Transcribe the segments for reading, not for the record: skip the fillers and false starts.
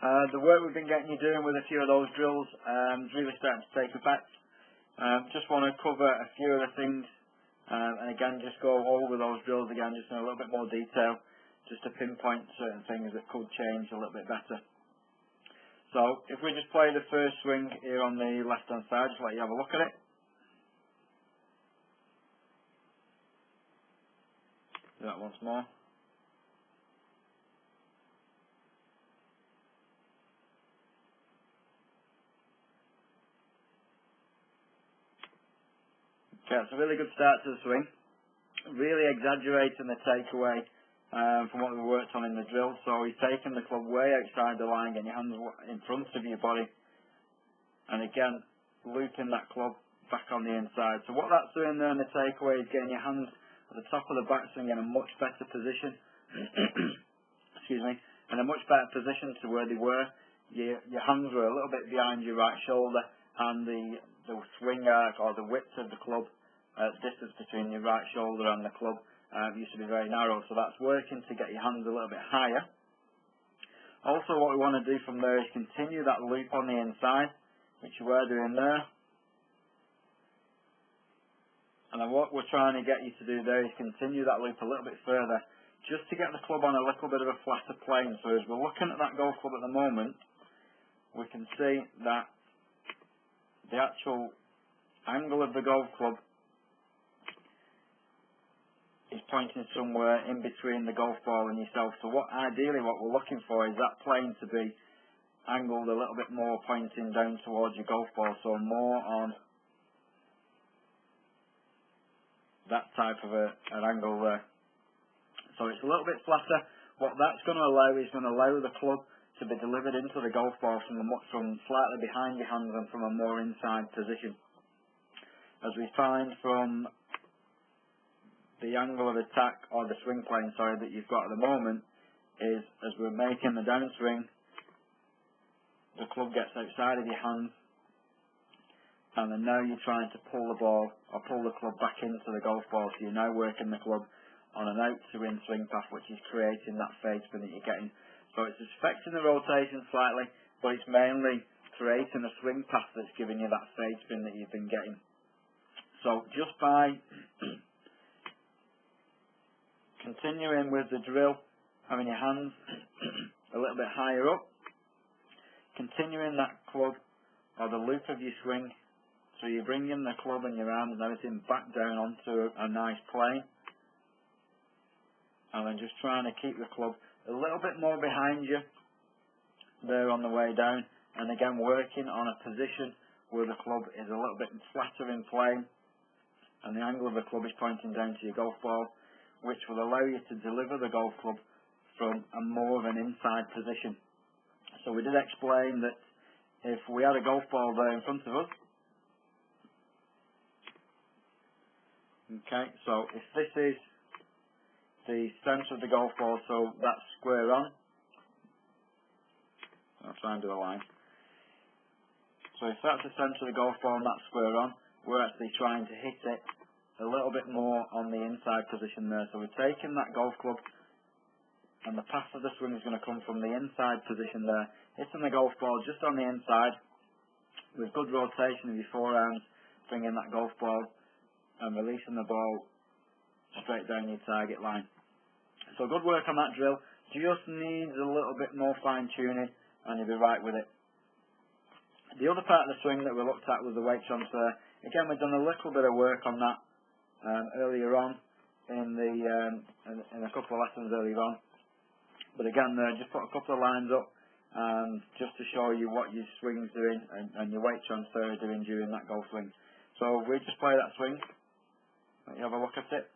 The work we've been getting you doing with a few of those drills is really starting to take effect. Just want to cover a few of the things and again just go over those drills again just in a little bit more detail, just to pinpoint certain things that could change a little bit better. So if we just play the first swing here on the left hand side, just let you have a look at it. Do that once more. Okay, it's a really good start to the swing. Really exaggerating the takeaway from what we worked on in the drill. So he's taking the club way outside the line, getting your hands in front of your body, and again looping that club back on the inside. So what that's doing there in the takeaway is getting your hands at the top of the backswing in a much better position. Excuse me, in a much better position to where they were. Your hands were a little bit behind your right shoulder, and the swing arc or the width of the club, distance between your right shoulder and the club, used to be very narrow. So that's working to get your hands a little bit higher. Also, what we want to do from there is continue that loop on the inside, which you were doing there. And then what we're trying to get you to do there is continue that loop a little bit further, just to get the club on a little bit of a flatter plane. So as we're looking at that golf club at the moment, we can see that the actual angle of the golf club is pointing somewhere in between the golf ball and yourself. So ideally what we're looking for is that plane to be angled a little bit more, pointing down towards your golf ball, so more on that type of an angle there. So it's a little bit flatter. What that's going to allow is going to allow the club to be delivered into the golf ball from slightly behind your hands and from a more inside position. As we find from the angle of attack, or the swing plane, sorry, that you've got at the moment, is as we're making the downswing, the club gets outside of your hands, and then now you're trying to pull the ball, or pull the club back into the golf ball, so you're now working the club on an out to in swing path, which is creating that fade spin that you're getting. So it's affecting the rotation slightly, but it's mainly creating a swing path that's giving you that fade spin that you've been getting. So just by continuing with the drill, having your hands a little bit higher up, continuing that club or the loop of your swing, so you're bringing the club and your arms and everything back down onto a nice plane, and then just trying to keep the club a little bit more behind you there on the way down, and again working on a position where the club is a little bit flatter in plane and the angle of the club is pointing down to your golf ball, which will allow you to deliver the golf club from a more of an inside position. So we did explain that if we had a golf ball there in front of us, okay, so if this is the centre of the golf ball, so that's square on, I'll try and do a line. So if that's the centre of the golf ball and that's square on, we're actually trying to hit it a little bit more on the inside position there. So we're taking that golf club, and the path of the swing is going to come from the inside position there, hitting the golf ball just on the inside with good rotation of your forearms, bringing that golf ball and releasing the ball straight down your target line. So good work on that drill. Just needs a little bit more fine tuning and you'll be right with it. The other part of the swing that we looked at was the weight transfer. Again, we've done a little bit of work on that earlier on in a couple of lessons earlier on. But again, just put a couple of lines up just to show you what your swing's doing and your weight transfer is doing during that golf swing. So we just play that swing. Let you have a look at it.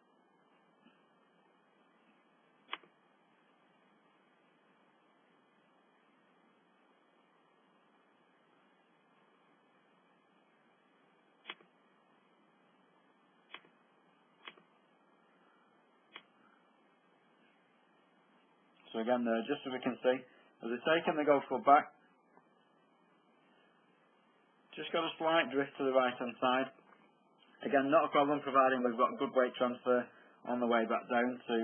So again, just so we can see, as we're taking the golf club back, just got a slight drift to the right hand side. Again, not a problem providing we've got good weight transfer on the way back down to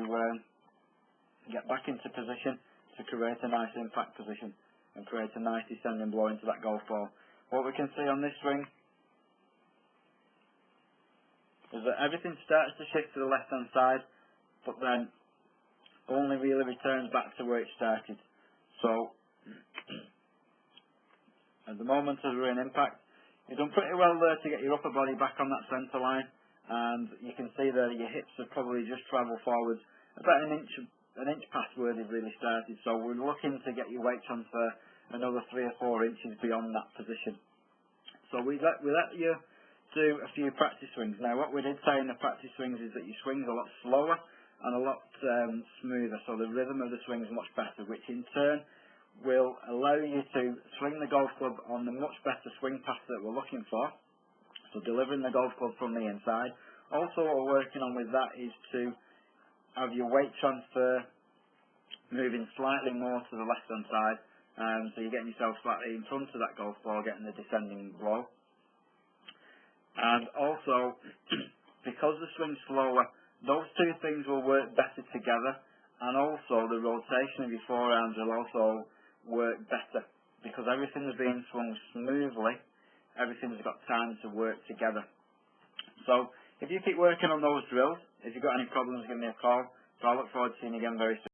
get back into position to create a nice impact position. and create a nice descending blow into that golf ball. What we can see on this swing is that everything starts to shift to the left hand side, but then only really returns back to where it started. So at the moment as we're in impact, you've done pretty well there to get your upper body back on that centre line, and you can see there your hips have probably just travelled forwards about an inch past where they've really started. So we're looking to get your weight transfer another 3 or 4 inches beyond that position. So we let you do a few practice swings. Now what we did say in the practice swings is that your swing's a lot slower and a lot smoother, so the rhythm of the swing is much better, which in turn will allow you to swing the golf club on the much better swing path that we're looking for, so delivering the golf club from the inside. Also what we're working on with that is to have your weight transfer moving slightly more to the left hand side, so you're getting yourself slightly in front of that golf ball, getting the descending blow. And also, because the swing's slower, those two things will work better together, and also the rotation of your forearms will also work better, because everything is being swung smoothly, everything's got time to work together. So, if you keep working on those drills, if you've got any problems, give me a call. So I look forward to seeing you again very soon.